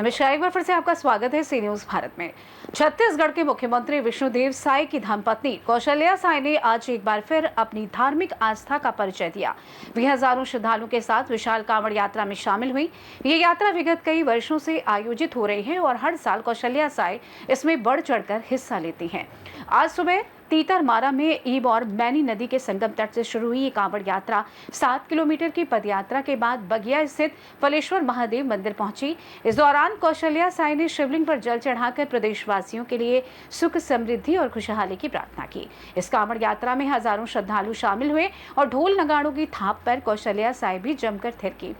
नमस्कार, एक बार फिर से आपका स्वागत है सी न्यूज भारत में। छत्तीसगढ़ के मुख्यमंत्री विष्णुदेव साय की धर्मपत्नी कौशल्या साय ने आज एक बार फिर अपनी धार्मिक आस्था का परिचय दिया। वे हजारों श्रद्धालुओं के साथ विशाल कांवड़ यात्रा में शामिल हुई। ये यात्रा विगत कई वर्षों से आयोजित हो रही है और हर साल कौशल्या साय इसमें बढ़ चढ़कर हिस्सा लेती हैं। आज सुबह तीतरमारा में ईब और मैनी नदी के संगम तट से शुरू हुई ये कांवड़ यात्रा 7 किलोमीटर की पदयात्रा के बाद बगिया स्थित फलेश्वर महादेव मंदिर पहुंची। इस दौरान कौशल्या साय ने शिवलिंग पर जल चढ़ाकर प्रदेशवासियों के लिए सुख, समृद्धि और खुशहाली की प्रार्थना की। इस कांवड़ यात्रा में हजारों श्रद्धालु शामिल हुए और ढोल नगाड़ों की थाप पर कौशल्या साय भी जमकर थिरकी।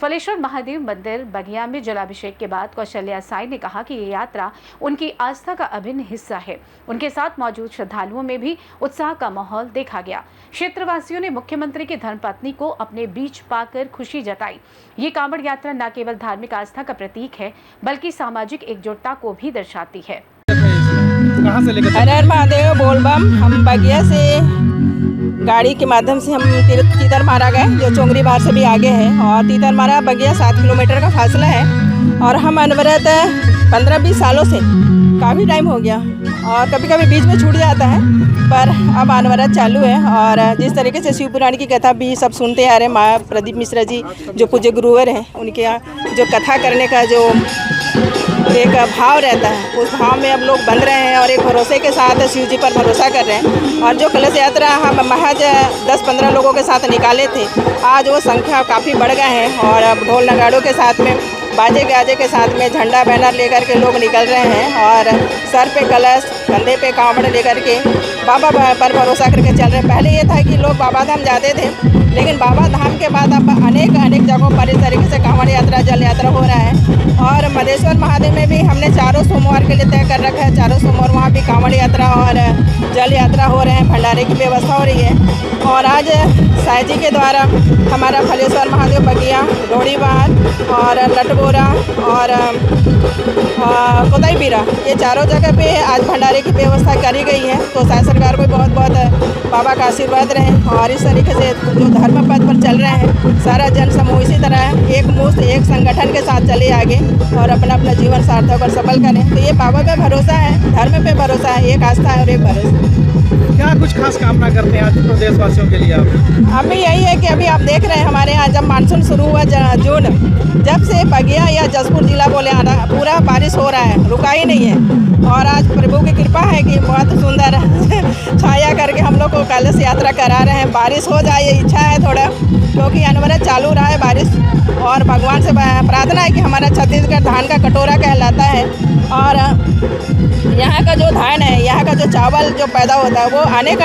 फलेश्वर महादेव मंदिर बगिया में जलाभिषेक के बाद कौशल्या साय ने कहा कि ये यात्रा उनकी आस्था का अभिन्न हिस्सा है। उनके साथ मौजूद श्रद्धालुओं में भी उत्साह का माहौल देखा गया। क्षेत्रवासियों ने मुख्यमंत्री की धर्मपत्नी को अपने बीच पाकर खुशी जताई। ये कांवड़ यात्रा न केवल धार्मिक आस्था का प्रतीक है बल्कि सामाजिक एकजुटता को भी दर्शाती है। कहाँ से लेकर हर हर महादेव बोलबम। हम बगिया से गाड़ी के माध्यम से हम तीतरमारा गए, जो चोंगरी बाहर से भी आगे है, और तीतरमारा बगिया 7 किलोमीटर का फासला है। और हम अनवरत 15-20 सालों से काफ़ी टाइम हो गया, और कभी कभी बीच में छूट जाता है, पर अब अनवरत चालू है। और जिस तरीके से शिव पुराण की कथा भी सब सुनते आ रहे हैं, माँ प्रदीप मिश्रा जी जो पूज्य गुरुवर हैं, उनके यहाँ जो कथा करने का जो एक भाव रहता है, उस भाव में अब लोग बंध रहे हैं और एक भरोसे के साथ शिव जी पर भरोसा कर रहे हैं। और जो कलश यात्रा हम महज 10-15 लोगों के साथ निकाले थे, आज वो संख्या काफ़ी बढ़ गए हैं। और अब ढोल नगाड़ों के साथ में, बाजे गाजे के साथ में, झंडा बैनर लेकर के लोग निकल रहे हैं और सर पे कलश, कंधे पे कांवड़ लेकर के बाबा पर भरोसा करके चल रहे हैं। पहले ये था कि लोग बाबा धाम जाते थे, लेकिन बाबा धाम के बाद अब अनेक जगहों पर इस तरीके से कांवड़ यात्रा, जल यात्रा हो रहा है। और मधेश्वर महादेव में भी हमने चारों सोमवार के लिए तय कर रखा है। चारों सोमवार वहाँ भी कांवड़ यात्रा और जल यात्रा हो रहे हैं, भंडारे की व्यवस्था हो रही है। और आज साय जी के द्वारा हमारा फलेश्वर महादेव बगिया, डोड़ीबार और लटबोरा और कोताईबीरा, ये चारों जगह पे आज भंडारे की व्यवस्था करी गई है। तो साय सरकार को बहुत बहुत बाबा का आशीर्वाद रहे। और इस तरीके से जो धर्म पथ पर चल रहे हैं, सारा जन समूह इसी तरह एक मुश्त, एक संगठन के साथ चले आगे और अपना अपना जीवन सार्थक और सफल करें। तो ये बाबा पे भरोसा है, धर्म पे भरोसा है, एक आस्था है और एक भरोसा। क्या कुछ खास कामना करते हैं आज प्रदेशवासियों के लिए आप? अभी यही है कि अभी आप देख रहे हैं हमारे यहाँ जब मानसून शुरू हुआ जून, जब से बगिया या जसपुर जिला बोले आना पूरा बारिश हो रहा है, रुका ही नहीं है। और आज प्रभु की कृपा है कि बहुत सुंदर छाया करके हम लोग को कलश यात्रा करा रहे हैं। बारिश हो जाए, ये इच्छा है थोड़ा, क्योंकि अनवरत चालू रहा है बारिश। और भगवान से प्रार्थना है कि हमारा छत्तीसगढ़ धान का कटोरा कहलाता है, और यहाँ का जो धान है, यहाँ का जो चावल जो पैदा होता है, वो अनेक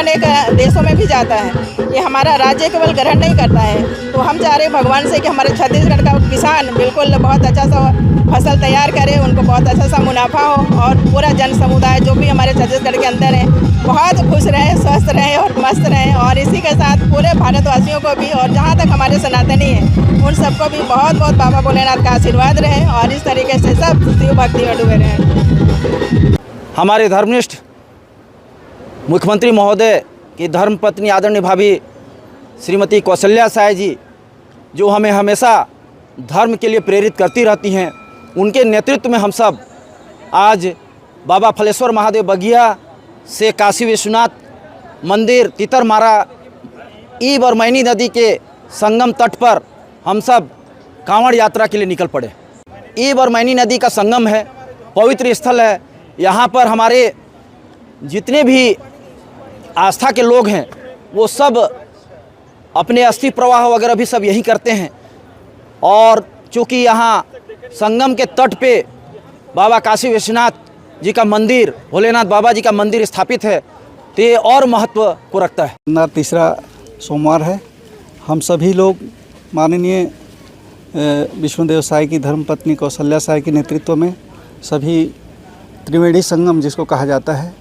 देशों में भी जाता है। ये हमारा राज्य केवल ग्रहण नहीं करता है। तो हम चाह रहे हैं भगवान से कि हमारे छत्तीसगढ़ का किसान बिल्कुल बहुत अच्छा सा फसल तैयार करे, उनको बहुत अच्छा सा मुनाफा हो, और पूरा जन समुदाय जो भी हमारे छत्तीसगढ़ के अंदर है बहुत खुश रहे, स्वस्थ रहे और मस्त रहे। और इसी के साथ पूरे भारतवासियों को भी, और जहाँ तक हमारे सनातनी हैं उन सबको भी बहुत बहुत बाबा भोलेनाथ का आशीर्वाद रहे, और इस तरीके से सब शिव भक्ति में डूबे रहें। हमारे धर्मनिष्ठ मुख्यमंत्री महोदय की धर्मपत्नी आदरणीय भाभी श्रीमती कौशल्या साय जी, जो हमें हमेशा धर्म के लिए प्रेरित करती रहती हैं, उनके नेतृत्व में हम सब आज बाबा फलेश्वर महादेव बगिया से काशी विश्वनाथ मंदिर तीतरमारा ईब और मैनी नदी के संगम तट पर हम सब कांवड़ यात्रा के लिए निकल पड़े। ईब और मैनी नदी का संगम है, पवित्र स्थल है। यहाँ पर हमारे जितने भी आस्था के लोग हैं वो सब अपने अस्थि प्रवाह वगैरह भी सब यही करते हैं। और चूँकि यहाँ संगम के तट पे बाबा काशी विश्वनाथ जी का मंदिर, भोलेनाथ बाबा जी का मंदिर स्थापित है, तो ये और महत्व को रखता है। तीसरा सोमवार है। हम सभी लोग माननीय विष्णुदेव साय की धर्मपत्नी कौशल्या साय के नेतृत्व में सभी त्रिवेणी संगम जिसको कहा जाता है,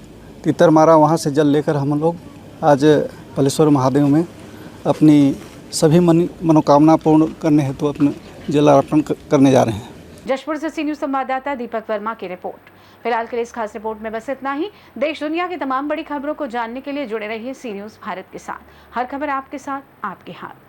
तीतरमारा, वहाँ से जल लेकर हम लोग आज फलेश्वर महादेव में अपनी सभी मनोकामना पूर्ण करने हेतु अपने जल अर्पण करने जा रहे हैं। जशपुर से सी न्यूज संवाददाता दीपक वर्मा की रिपोर्ट। फिलहाल के लिए इस खास रिपोर्ट में बस इतना ही। देश दुनिया की तमाम बड़ी खबरों को जानने के लिए जुड़े रहिए सी न्यूज भारत के साथ। हर खबर आपके साथ, आपके हाथ।